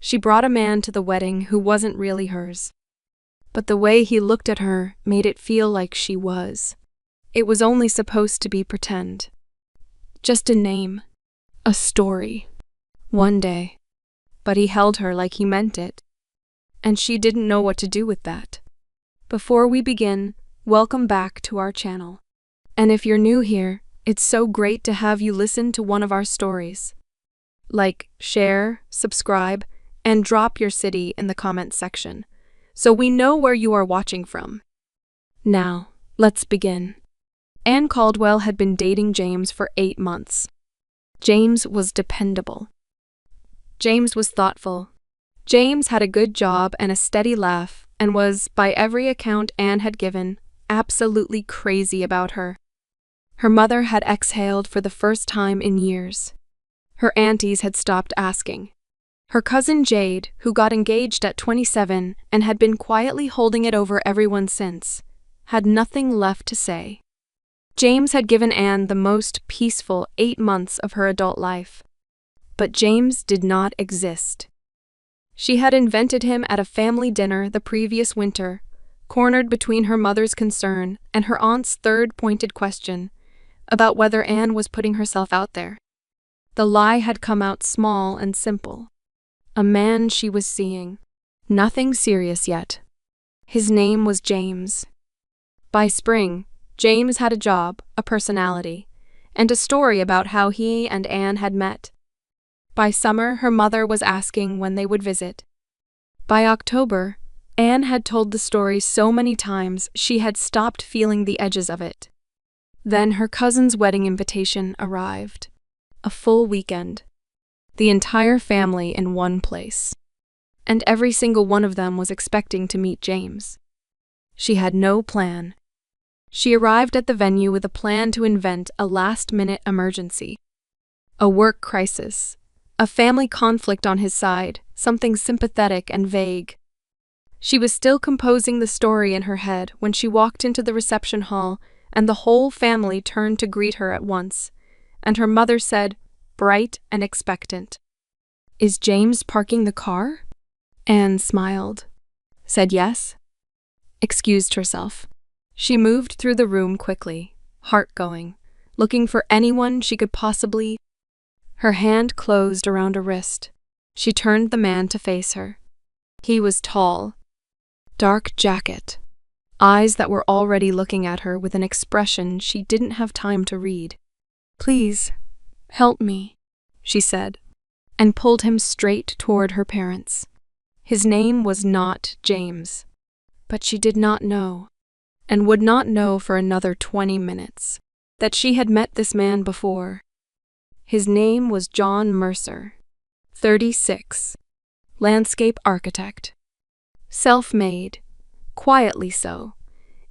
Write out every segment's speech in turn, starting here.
She brought a man to the wedding who wasn't really hers. But the way he looked at her made it feel like she was. It was only supposed to be pretend. Just a name. A story. One day. But he held her like he meant it. And she didn't know what to do with that. Before we begin, welcome back to our channel. And if you're new here, it's so great to have you listen to one of our stories. Like, share, subscribe, and drop your city in the comments section, so we know where you are watching from. Now, let's begin. Anne Caldwell had been dating James for 8 months. James was dependable. James was thoughtful. James had a good job and a steady laugh and was, by every account Anne had given, absolutely crazy about her. Her mother had exhaled for the first time in years. Her aunties had stopped asking. Her cousin Jade, who got engaged at 27 and had been quietly holding it over everyone since, had nothing left to say. James had given Anne the most peaceful 8 months of her adult life. But James did not exist. She had invented him at a family dinner the previous winter, cornered between her mother's concern and her aunt's third pointed question about whether Anne was putting herself out there. The lie had come out small and simple. A man she was seeing. Nothing serious yet. His name was James. By spring, James had a job, a personality, and a story about how he and Anne had met. By summer, her mother was asking when they would visit. By October, Anne had told the story so many times she had stopped feeling the edges of it. Then her cousin's wedding invitation arrived. A full weekend. The entire family in one place. And every single one of them was expecting to meet James. She had no plan. She arrived at the venue with a plan to invent a last-minute emergency. A work crisis. A family conflict on his side, something sympathetic and vague. She was still composing the story in her head when she walked into the reception hall and the whole family turned to greet her at once, and her mother said, bright and expectant, "Is James parking the car?" Anne smiled, said yes, excused herself. She moved through the room quickly, heart going, looking for anyone she could possibly. Her hand closed around a wrist. She turned the man to face her. He was tall. Dark jacket. Eyes that were already looking at her with an expression she didn't have time to read. "Please, help me," she said, and pulled him straight toward her parents. His name was not James, but she did not know, and would not know for another 20 minutes, that she had met this man before. His name was John Mercer, 36, landscape architect. Self-made, quietly so,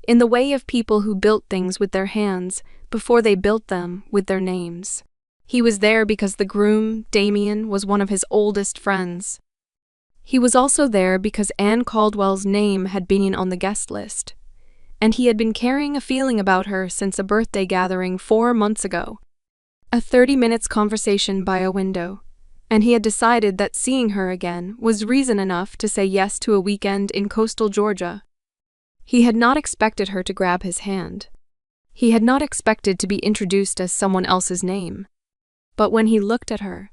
in the way of people who built things with their hands before they built them with their names. He was there because the groom, Damien, was one of his oldest friends. He was also there because Anne Caldwell's name had been on the guest list, and he had been carrying a feeling about her since a birthday gathering 4 months ago. A 30 minutes conversation by a window, and he had decided that seeing her again was reason enough to say yes to a weekend in coastal Georgia. He had not expected her to grab his hand. He had not expected to be introduced as someone else's name. But when he looked at her,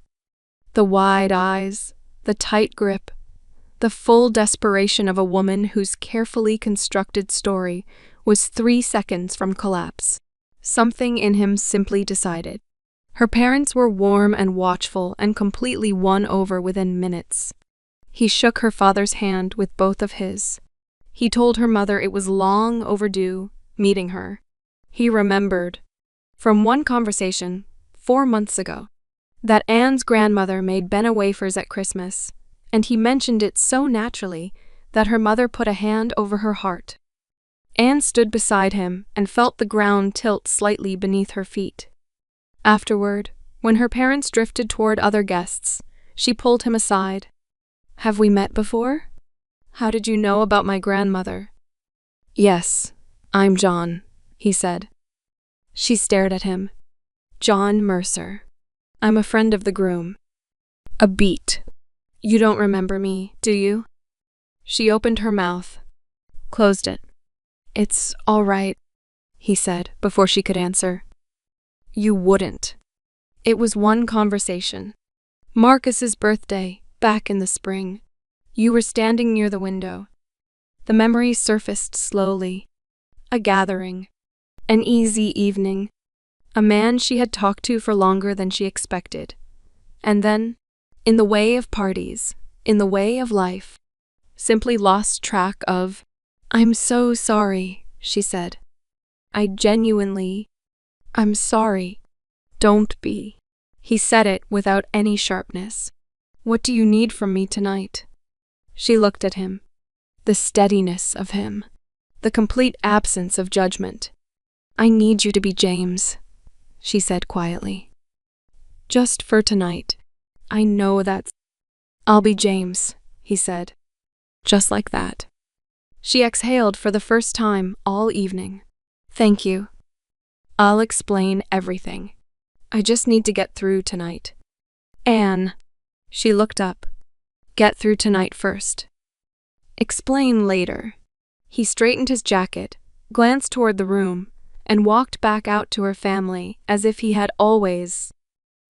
the wide eyes, the tight grip, the full desperation of a woman whose carefully constructed story was 3 seconds from collapse, something in him simply decided. Her parents were warm and watchful and completely won over within minutes. He shook her father's hand with both of his. He told her mother it was long overdue, meeting her. He remembered, from one conversation, 4 months ago, that Anne's grandmother made Benna wafers at Christmas, and he mentioned it so naturally that her mother put a hand over her heart. Anne stood beside him and felt the ground tilt slightly beneath her feet. Afterward, when her parents drifted toward other guests, she pulled him aside. "Have we met before? How did you know about my grandmother?" "Yes, I'm John," he said. She stared at him. "John Mercer. I'm a friend of the groom." A beat. You don't remember me, do you? She opened her mouth, closed it. It's all right, he said before she could answer. You wouldn't. It was one conversation. Marcus's birthday, back in the spring. You were standing near the window. The memory surfaced slowly. A gathering. An easy evening. A man she had talked to for longer than she expected. And then, in the way of parties, in the way of life, simply lost track of. I'm so sorry, she said. I'm sorry. Don't be. He said it without any sharpness. What do you need from me tonight? She looked at him. The steadiness of him. The complete absence of judgment. I need you to be James, she said quietly. Just for tonight. I know that's. I'll be James, he said. Just like that. She exhaled for the first time all evening. Thank you. I'll explain everything. I just need to get through tonight. Anne. She looked up. Get through tonight first. Explain later. He straightened his jacket, glanced toward the room, and walked back out to her family as if he had always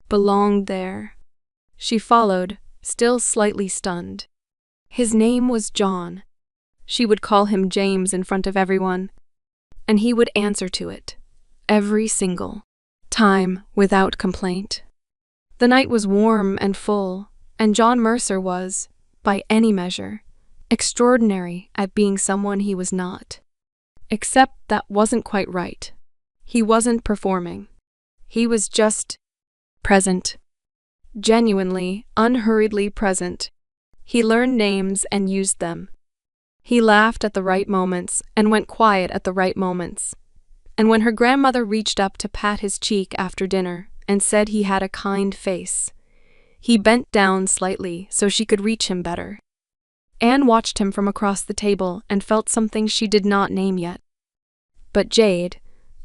belonged there. She followed, still slightly stunned. His name was John. She would call him James in front of everyone, and he would answer to it, every single time without complaint. The night was warm and full, and John Mercer was, by any measure, extraordinary at being someone he was not. Except that wasn't quite right. He wasn't performing. He was just present. Genuinely, unhurriedly present. He learned names and used them. He laughed at the right moments and went quiet at the right moments. And when her grandmother reached up to pat his cheek after dinner and said he had a kind face, he bent down slightly so she could reach him better. Anne watched him from across the table and felt something she did not name yet. But Jade,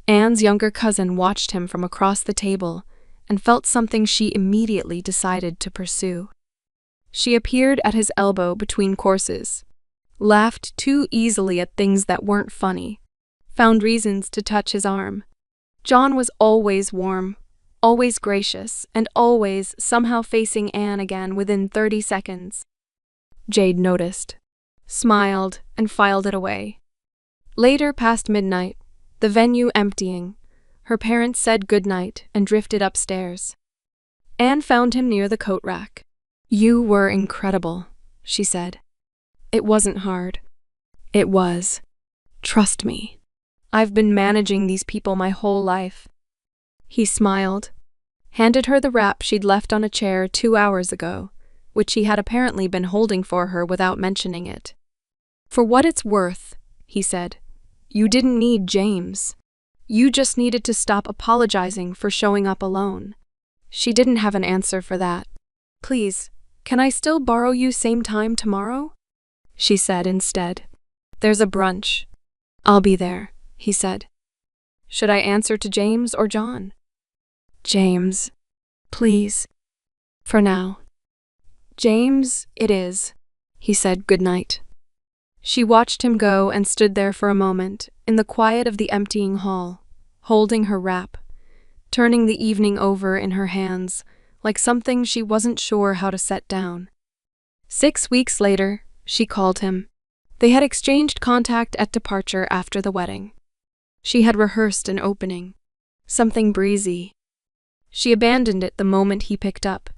Anne's younger cousin, watched him from across the table and felt something she immediately decided to pursue. She appeared at his elbow between courses, laughed too easily at things that weren't funny, found reasons to touch his arm. John was always warm, always gracious, and always somehow facing Anne again within 30 seconds. Jade noticed, smiled, and filed it away. Later, past midnight, the venue emptying, her parents said goodnight and drifted upstairs. Anne found him near the coat rack. You were incredible, she said. It wasn't hard. It was. Trust me. I've been managing these people my whole life. He smiled, handed her the wrap she'd left on a chair 2 hours ago, which he had apparently been holding for her without mentioning it. For what it's worth, he said, you didn't need James. You just needed to stop apologizing for showing up alone. She didn't have an answer for that. Please, can I still borrow you same time tomorrow? She said instead. There's a brunch. I'll be there, he said. Should I answer to James or John? James. Please. For now. James, it is, he said goodnight. She watched him go and stood there for a moment, in the quiet of the emptying hall, holding her wrap, turning the evening over in her hands, like something she wasn't sure how to set down. 6 weeks later, she called him. They had exchanged contact at departure after the wedding. She had rehearsed an opening. Something breezy. She abandoned it the moment he picked up.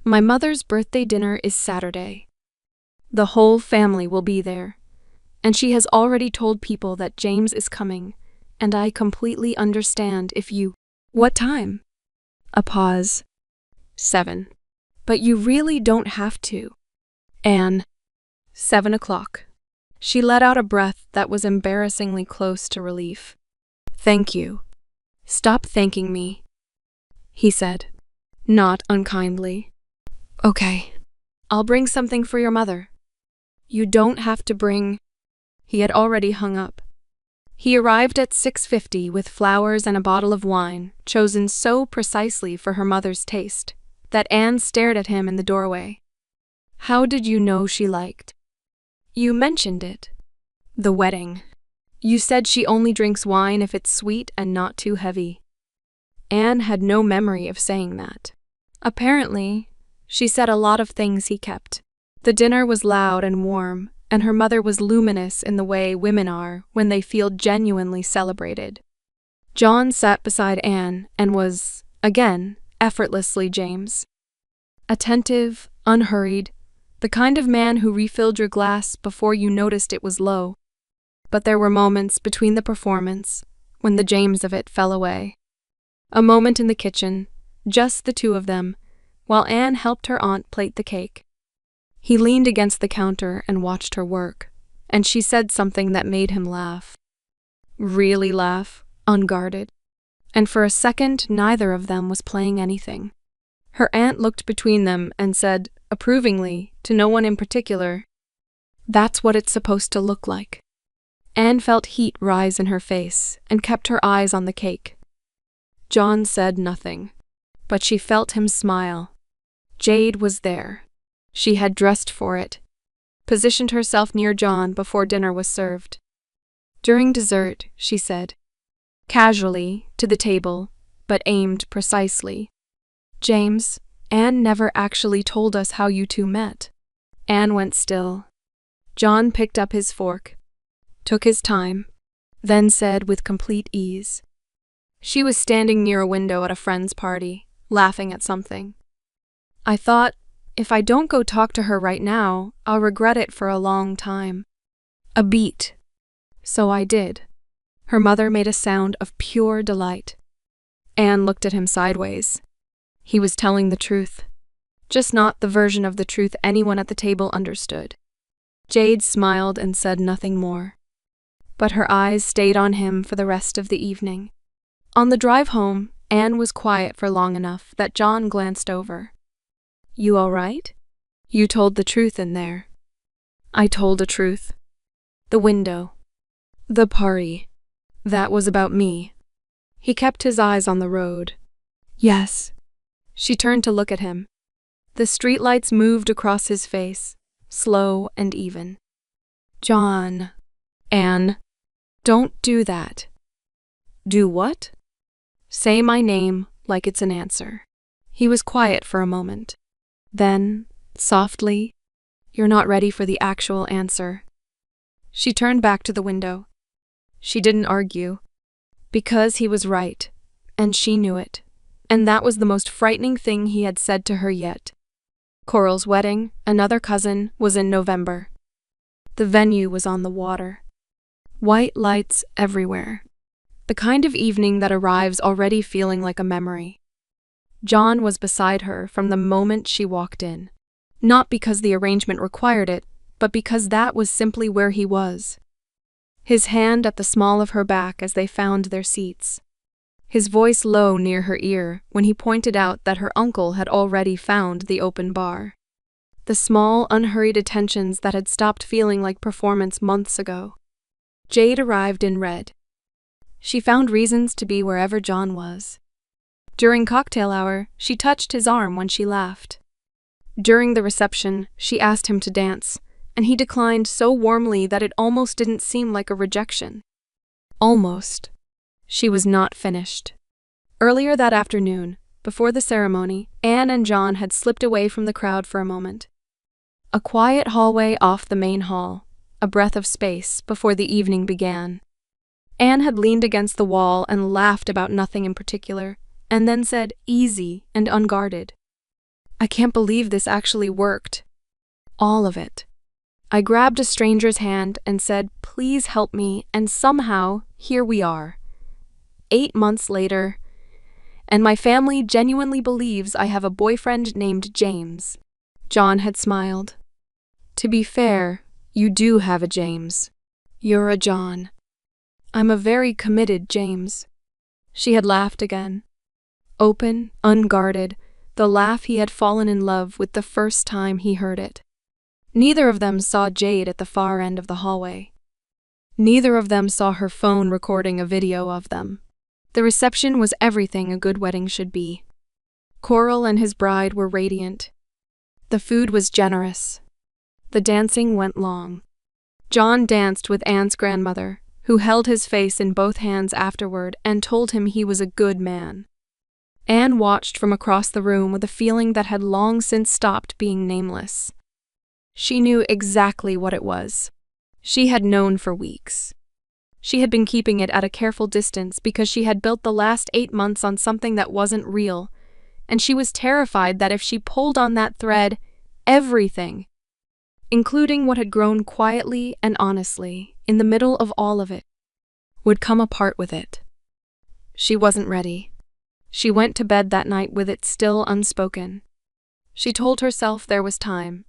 My mother's birthday dinner is Saturday. The whole family will be there, and she has already told people that James is coming, and I completely understand if you— What time? A pause. 7. But you really don't have to. Anne. 7 o'clock. She let out a breath that was embarrassingly close to relief. Thank you. Stop thanking me, he said, not unkindly. Okay. I'll bring something for your mother. You don't have to bring— He had already hung up. He arrived at 6:50 with flowers and a bottle of wine, chosen so precisely for her mother's taste, that Anne stared at him in the doorway. How did you know she liked? You mentioned it. The wedding. You said she only drinks wine if it's sweet and not too heavy. Anne had no memory of saying that. Apparently, she said a lot of things he kept. The dinner was loud and warm, and her mother was luminous in the way women are when they feel genuinely celebrated. John sat beside Anne and was, again, effortlessly James. Attentive, unhurried, the kind of man who refilled your glass before you noticed it was low. But there were moments between the performance when the James of it fell away. A moment in the kitchen, just the two of them, while Anne helped her aunt plate the cake. He leaned against the counter and watched her work, and she said something that made him laugh. Really laugh, unguarded. And for a second, neither of them was playing anything. Her aunt looked between them and said, approvingly, to no one in particular, "That's what it's supposed to look like." Anne felt heat rise in her face and kept her eyes on the cake. John said nothing, but she felt him smile. Jade was there. She had dressed for it, positioned herself near John before dinner was served. During dessert, she said, casually, to the table, but aimed precisely, "James, Anne never actually told us how you two met." Anne went still. John picked up his fork, took his time, then said with complete ease, "She was standing near a window at a friend's party, laughing at something. I thought, if I don't go talk to her right now, I'll regret it for a long time. A beat. So I did." Her mother made a sound of pure delight. Anne looked at him sideways. He was telling the truth, just not the version of the truth anyone at the table understood. Jade smiled and said nothing more, but her eyes stayed on him for the rest of the evening. On the drive home, Anne was quiet for long enough that John glanced over. "You all right? You told the truth in there." "I told a truth. The window. The party. That was about me." He kept his eyes on the road. "Yes." She turned to look at him. The streetlights moved across his face, slow and even. "John." "Anne. Don't do that." "Do what?" "Say my name like it's an answer." He was quiet for a moment. Then, softly, "You're not ready for the actual answer." She turned back to the window. She didn't argue, because he was right, and she knew it, and that was the most frightening thing he had said to her yet. Coral's wedding, another cousin, was in November. The venue was on the water. White lights everywhere. The kind of evening that arrives already feeling like a memory. John was beside her from the moment she walked in. Not because the arrangement required it, but because that was simply where he was. His hand at the small of her back as they found their seats. His voice low near her ear when he pointed out that her uncle had already found the open bar. The small, unhurried attentions that had stopped feeling like performance months ago. Jade arrived in red. She found reasons to be wherever John was. During cocktail hour, she touched his arm when she laughed. During the reception, she asked him to dance, and he declined so warmly that it almost didn't seem like a rejection. Almost. She was not finished. Earlier that afternoon, before the ceremony, Anne and John had slipped away from the crowd for a moment. A quiet hallway off the main hall, a breath of space before the evening began. Anne had leaned against the wall and laughed about nothing in particular, and then said, easy and unguarded, "I can't believe this actually worked. All of it." I grabbed a stranger's hand and said, "Please help me," and somehow, here we are. 8 months later, and my family genuinely believes I have a boyfriend named James. John had smiled. "To be fair, you do have a James. You're a John. I'm a very committed James." She had laughed again. Open, unguarded, the laugh he had fallen in love with the first time he heard it. Neither of them saw Jade at the far end of the hallway. Neither of them saw her phone recording a video of them. The reception was everything a good wedding should be. Coral and his bride were radiant. The food was generous. The dancing went long. John danced with Anne's grandmother, who held his face in both hands afterward and told him he was a good man. Anne watched from across the room with a feeling that had long since stopped being nameless. She knew exactly what it was. She had known for weeks. She had been keeping it at a careful distance because she had built the last 8 months on something that wasn't real, and she was terrified that if she pulled on that thread, everything, including what had grown quietly and honestly in the middle of all of it, would come apart with it. She wasn't ready. She went to bed that night with it still unspoken. She told herself there was time.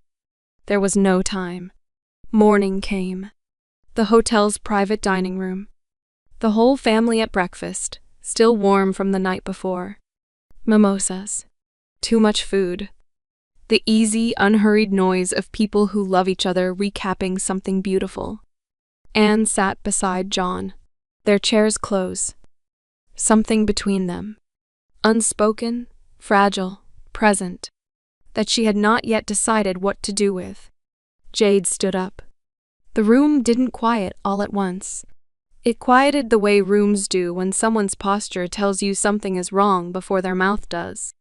There was no time. Morning came. The hotel's private dining room. The whole family at breakfast, still warm from the night before. Mimosas. Too much food. The easy, unhurried noise of people who love each other recapping something beautiful. Anne sat beside John, their chairs close. Something between them. Unspoken, fragile, present, that she had not yet decided what to do with. Jade stood up. The room didn't quiet all at once. It quieted the way rooms do when someone's posture tells you something is wrong before their mouth does.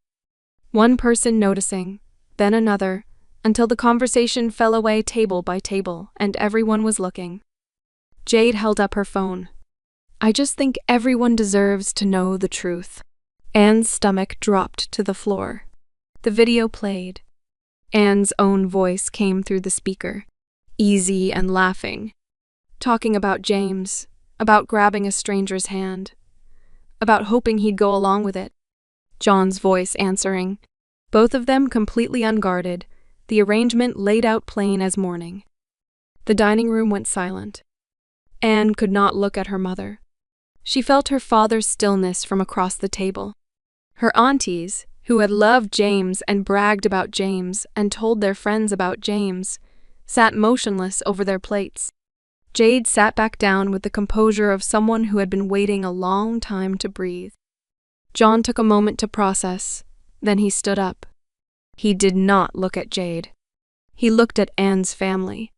One person noticing, then another, until the conversation fell away table by table and everyone was looking. Jade held up her phone. I just think everyone deserves to know the truth. Anne's stomach dropped to the floor. The video played. Anne's own voice came through the speaker, easy and laughing, talking about James, about grabbing a stranger's hand, about hoping he'd go along with it. John's voice answering, both of them completely unguarded, the arrangement laid out plain as morning. The dining room went silent. Anne could not look at her mother. She felt her father's stillness from across the table. Her aunties, who had loved James and bragged about James and told their friends about James, sat motionless over their plates. Jade sat back down with the composure of someone who had been waiting a long time to breathe. John took a moment to process, then he stood up. He did not look at Jade. He looked at Anne's family.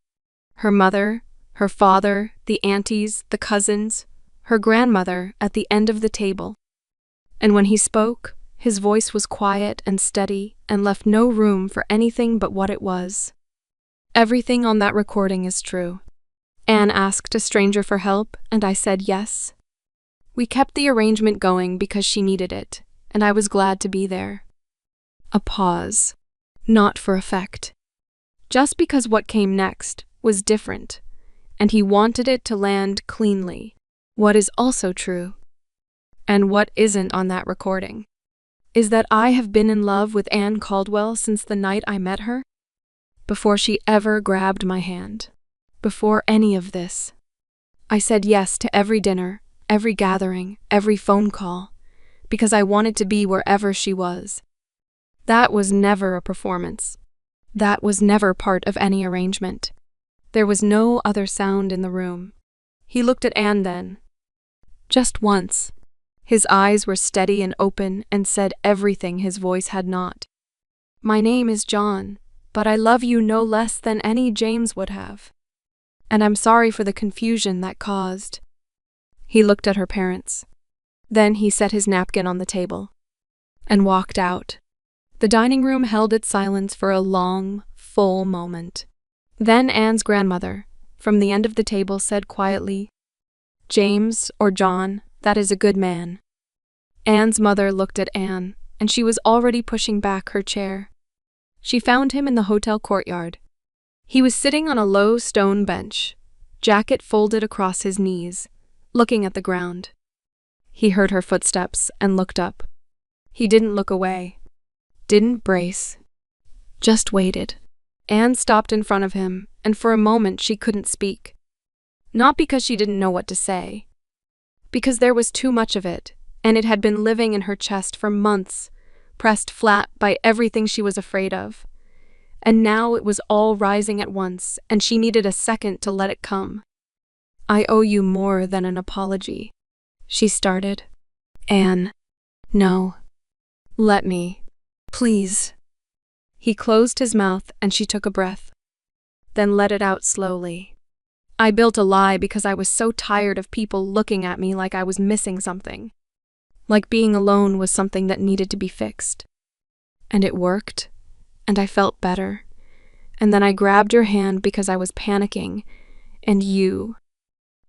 Her mother, her father, the aunties, the cousins, her grandmother at the end of the table. And when he spoke, his voice was quiet and steady and left no room for anything but what it was. Everything on that recording is true. Anne asked a stranger for help, and I said yes. We kept the arrangement going because she needed it, and I was glad to be there. A pause. Not for effect. Just because what came next was different, and he wanted it to land cleanly. What is also true, and what isn't on that recording, is that I have been in love with Anne Caldwell since the night I met her, before she ever grabbed my hand, before any of this. I said yes to every dinner, every gathering, every phone call, because I wanted to be wherever she was. That was never a performance. That was never part of any arrangement. There was no other sound in the room. He looked at Anne then. Just once. His eyes were steady and open and said everything his voice had not. My name is John, but I love you no less than any James would have. And I'm sorry for the confusion that caused. He looked at her parents. Then he set his napkin on the table and walked out. The dining room held its silence for a long, full moment. Then Anne's grandmother, from the end of the table, said quietly, James, or John, that is a good man. Anne's mother looked at Anne, and she was already pushing back her chair. She found him in the hotel courtyard. He was sitting on a low stone bench, jacket folded across his knees, looking at the ground. He heard her footsteps and looked up. He didn't look away, didn't brace, just waited. Anne stopped in front of him, and for a moment she couldn't speak. Not because she didn't know what to say, because there was too much of it, and it had been living in her chest for months, pressed flat by everything she was afraid of. And now it was all rising at once, and she needed a second to let it come. I owe you more than an apology, she started. Anne, no. Let me, please. He closed his mouth and she took a breath, then let it out slowly. I built a lie because I was so tired of people looking at me like I was missing something. Like being alone was something that needed to be fixed. And it worked, and I felt better. And then I grabbed your hand because I was panicking, and you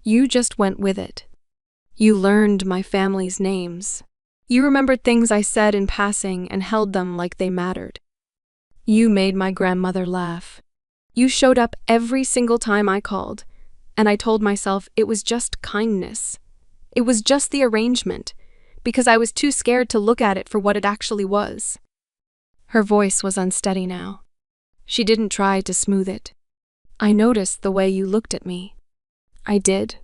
just went with it. You learned my family's names. You remembered things I said in passing and held them like they mattered. You made my grandmother laugh. You showed up every single time I called, and I told myself it was just kindness. It was just the arrangement, because I was too scared to look at it for what it actually was. Her voice was unsteady now. She didn't try to smooth it. I noticed the way you looked at me. I did.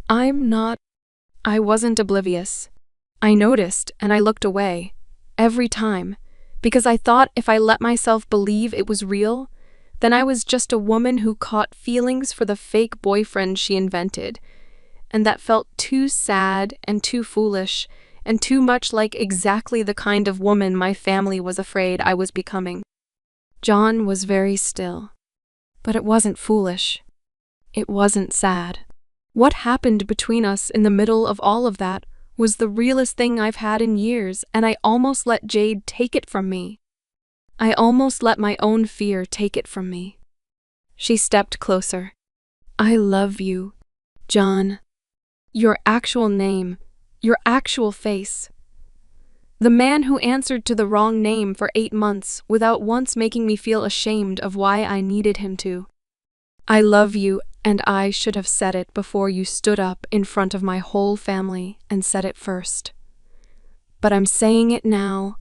I wasn't oblivious. I noticed and I looked away, every time, because I thought if I let myself believe it was real, then I was just a woman who caught feelings for the fake boyfriend she invented, and that felt too sad and too foolish and too much like exactly the kind of woman my family was afraid I was becoming. John was very still, but it wasn't foolish. It wasn't sad. What happened between us in the middle of all of that was the realest thing I've had in years, and I almost let Jade take it from me. I almost let my own fear take it from me. She stepped closer. I love you, John. Your actual name, your actual face. The man who answered to the wrong name for 8 months without once making me feel ashamed of why I needed him to. I love you, and I should have said it before you stood up in front of my whole family and said it first. But I'm saying it now,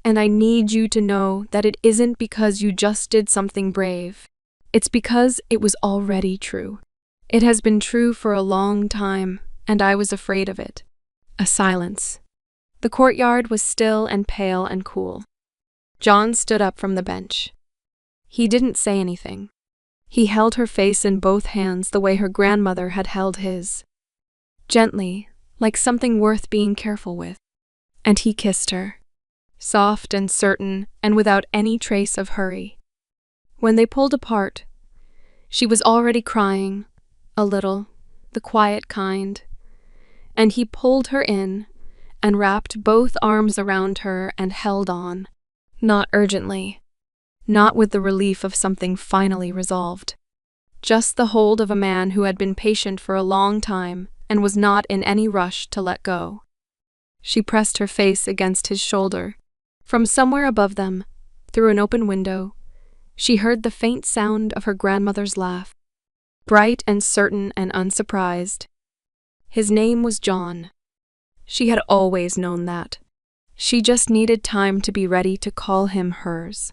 and I need you to know that it isn't because you just did something brave. It's because it was already true. It has been true for a long time, and I was afraid of it. A silence. The courtyard was still and pale and cool. John stood up from the bench. He didn't say anything. He held her face in both hands the way her grandmother had held his. Gently, like something worth being careful with. And he kissed her. Soft and certain and without any trace of hurry. When they pulled apart, she was already crying, a little, the quiet kind. And he pulled her in and wrapped both arms around her and held on. Not urgently. Not with the relief of something finally resolved. Just the hold of a man who had been patient for a long time and was not in any rush to let go. She pressed her face against his shoulder. From somewhere above them, through an open window, she heard the faint sound of her grandmother's laugh. Bright and certain and unsurprised. His name was John. She had always known that. She just needed time to be ready to call him hers.